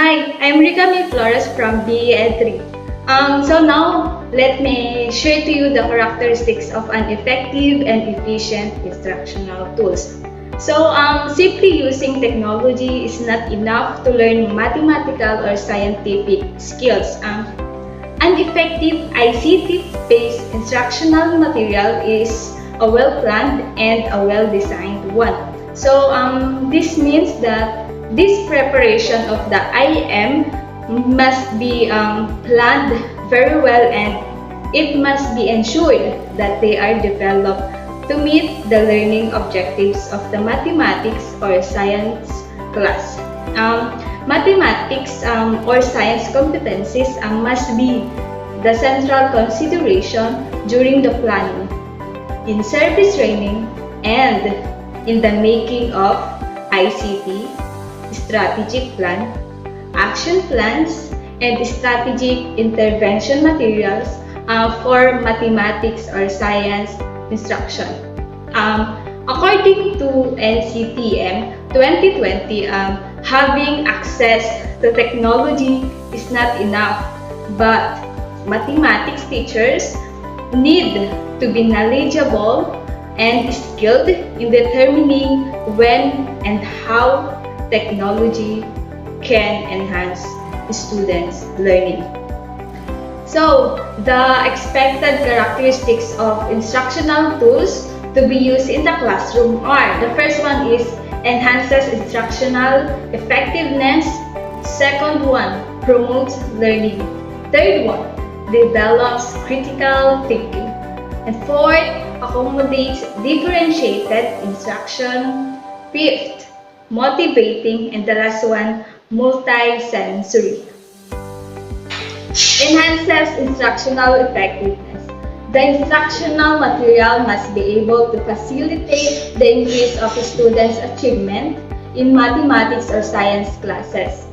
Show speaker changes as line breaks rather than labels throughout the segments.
Hi, I'm Ricami Flores from BE 3. So now, let me share to you the characteristics of an effective and efficient instructional tools. Simply using technology is not enough to learn mathematical or scientific skills. An effective ICT-based instructional material is a well-planned and a well-designed one. This means that this preparation of the IM must be planned very well, and it must be ensured that they are developed to meet the learning objectives of the mathematics or science class. Mathematics or science competencies must be the central consideration during the planning, in service training, and in the making of ICT, strategic plan, action plans, and strategic intervention materials for mathematics or science instruction. According to NCTM 2020, having access to technology is not enough, but mathematics teachers need to be knowledgeable and skilled in determining when and how technology can enhance students' learning. So, the expected characteristics of instructional tools to be used in the classroom are: the first one is enhances instructional effectiveness. Second one, promotes learning. Third one, develops critical thinking. And fourth, accommodates differentiated instruction. Fifth, motivating. And the last one, multi-sensory. Enhances instructional effectiveness. The instructional material must be able to facilitate the increase of students' achievement in mathematics or science classes.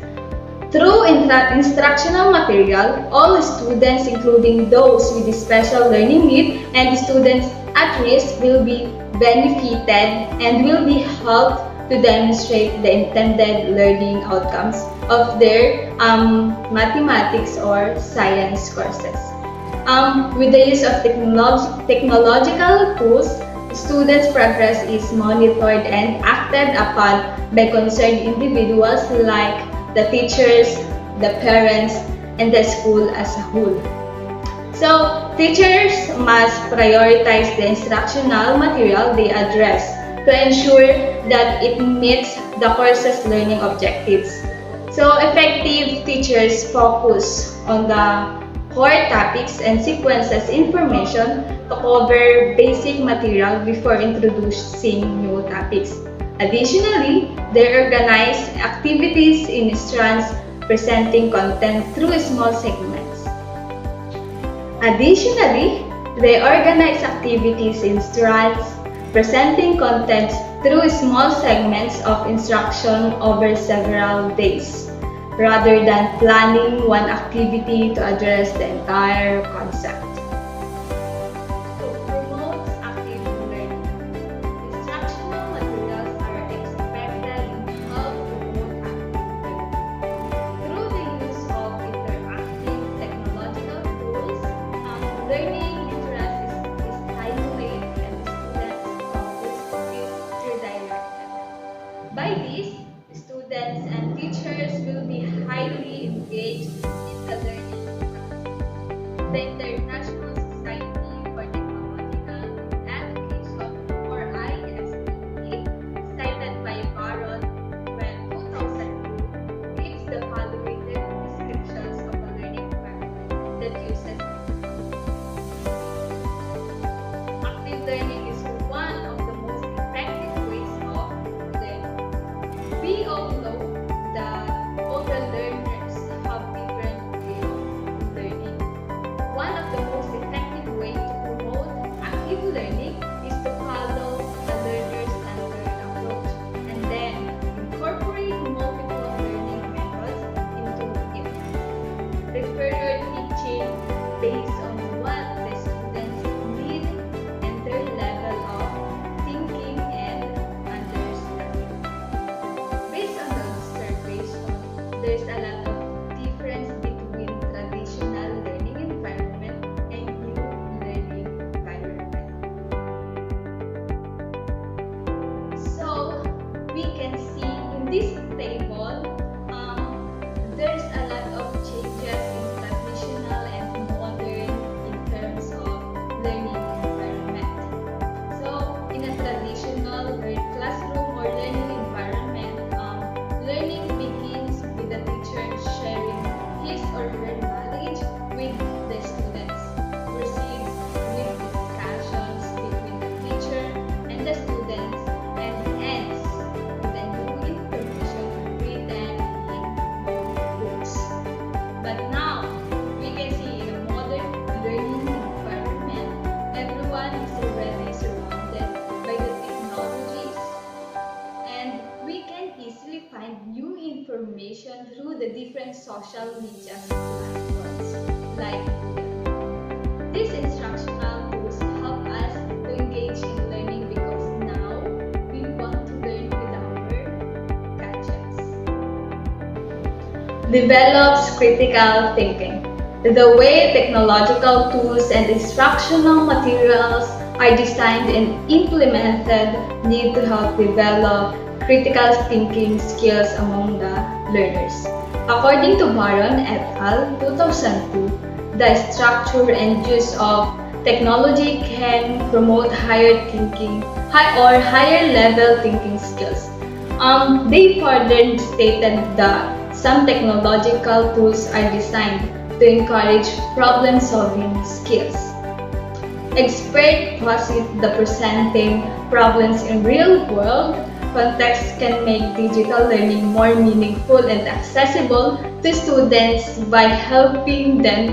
Through instructional material, all students, including those with special learning need and students at risk, will be benefited and will be helped to demonstrate the intended learning outcomes of their mathematics or science courses. With the use of technological tools, students' progress is monitored and acted upon by concerned individuals like the teachers, the parents, and the school as a whole. So, teachers must prioritize the instructional material they address to ensure that it meets the course's learning objectives. So, effective teachers focus on the core topics and sequences information to cover basic material before introducing new topics. Additionally, they organize activities in strands presenting content through small segments. Additionally, they organize activities in strands presenting content through small segments of instruction over several days, rather than planning one activity to address the entire concept. Promotes active learning. Instructional materials are expected to help promote active learning. Through the use of interactive technological tools, learning interest is stimulated and students' focus is redirected. By this, students and teachers will be highly engaged in the learning process. The International Society for Technological Education, or ISTE, cited by Baron 2002, gives the following descriptions of a learning environment that uses active learning is one of the most effective ways of learning. We all know that all the learners have different way of information through the different social media platforms like Google. These instructional tools help us to engage in learning because now we want to learn with our gadgets. Develops critical thinking. The way technological tools and instructional materials are designed and implemented need to help develop critical thinking skills among the learners. According to Baron et al. 2002, the structure and use of technology can promote higher level thinking skills. They further stated that some technological tools are designed to encourage problem-solving skills. Experts posit that presenting problems in real-world contexts can make digital learning more meaningful and accessible to students by helping them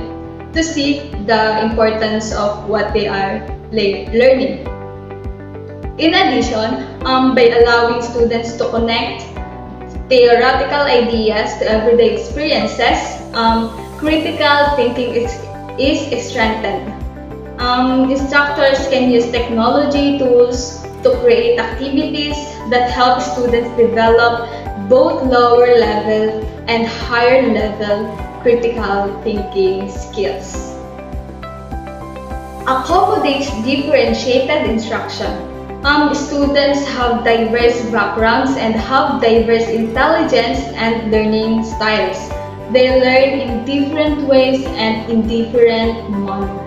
to see the importance of what they are learning. In addition, by allowing students to connect theoretical ideas to everyday experiences, critical thinking is strengthened. Instructors can use technology tools to create activities that help students develop both lower level and higher level critical thinking skills. Accommodates differentiated instruction. Students have diverse backgrounds and have diverse intelligence and learning styles. They learn in different ways and in different manners.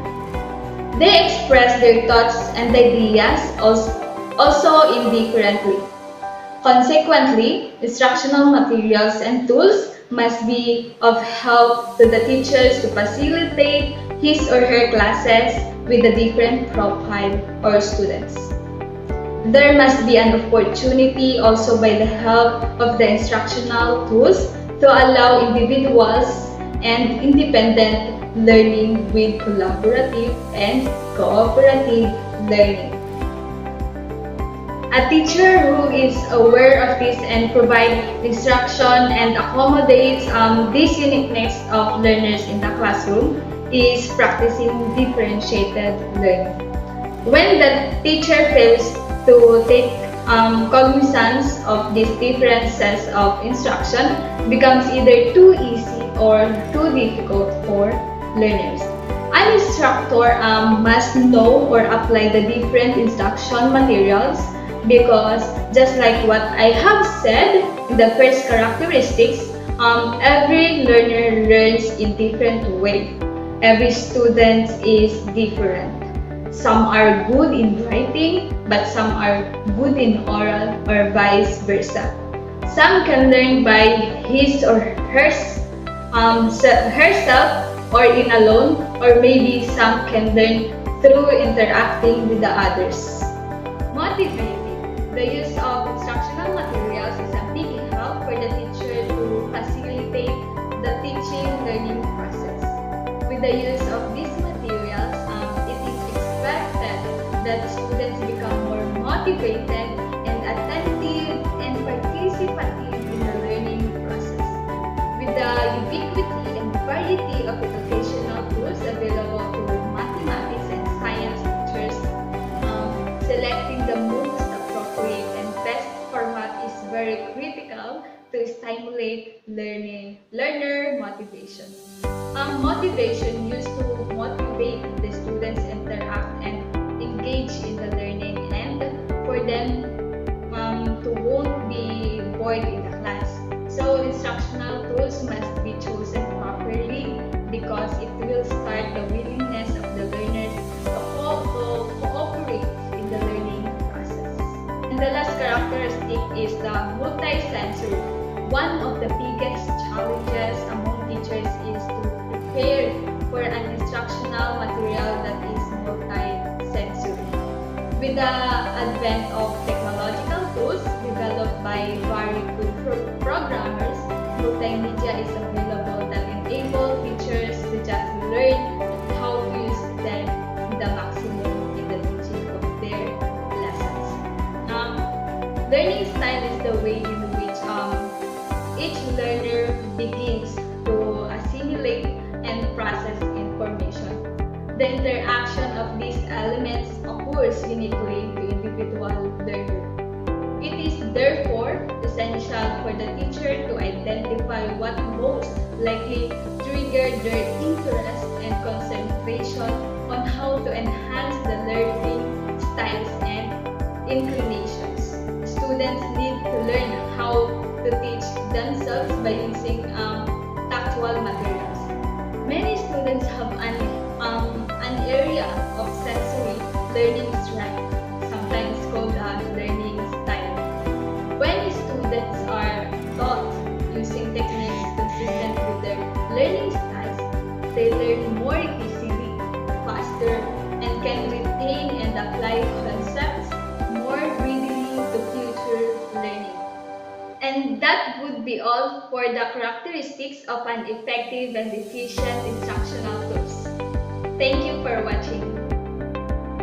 They express their thoughts and ideas also indifferently. Consequently, instructional materials and tools must be of help to the teachers to facilitate his or her classes with a different profile or students. There must be an opportunity also by the help of the instructional tools to allow individuals and independent learning with collaborative and cooperative learning. A teacher who is aware of this and provides instruction and accommodates this uniqueness of learners in the classroom is practicing differentiated learning. When the teacher fails to take cognizance of these differences of instruction, becomes either too easy or too difficult for learners. An instructor must know or apply the different instruction materials because just like what I have said in the first characteristics, every learner learns in different way. Every student is different. Some are good in writing, but some are good in oral or vice versa. Some can learn by his or herself or in alone, or maybe some can learn through interacting with the others. Motivating. The use of instructional materials is a big help for the teacher to facilitate the teaching-learning process. With the use of these materials, it is expected that students become more motivated and attentive and participative in the learning process. With the ubiquity and variety of educational tools available to mathematics and science teachers, selecting the most appropriate and best format is very critical to stimulate learner motivation. Motivation used to motivate the students to interact and engage in the learning and for them to won't be bored in the class. So instructional tools must be chosen properly because it will start the willingness of the learners to cooperate in the learning process. And the last characteristic is the multi-sensory. One of the biggest challenges among teachers is to prepare for an instructional material that is multi-sensory. With the advent of technological tools developed by very good programmers, multimedia is available that enable teachers to just learn how to use them in the maximum in the teaching of their lessons. Learning style is the way in which each learner begins to assimilate and process information. The interaction of these elements occurs uniquely to individual learner. It is therefore essential for the teacher to identify what most likely trigger their interest and concentration on how to enhance the learning styles and inclinations. Students need to learn how to teach themselves by using tactual materials. Many students have an area of sensory learning strength, sometimes called learning style. When students are taught using techniques consistent with their learning styles, they learn more easily, faster, and can retain and apply concepts more readily to future learning. And that would be all for the characteristics of an effective and efficient instructional tools. Thank you for watching.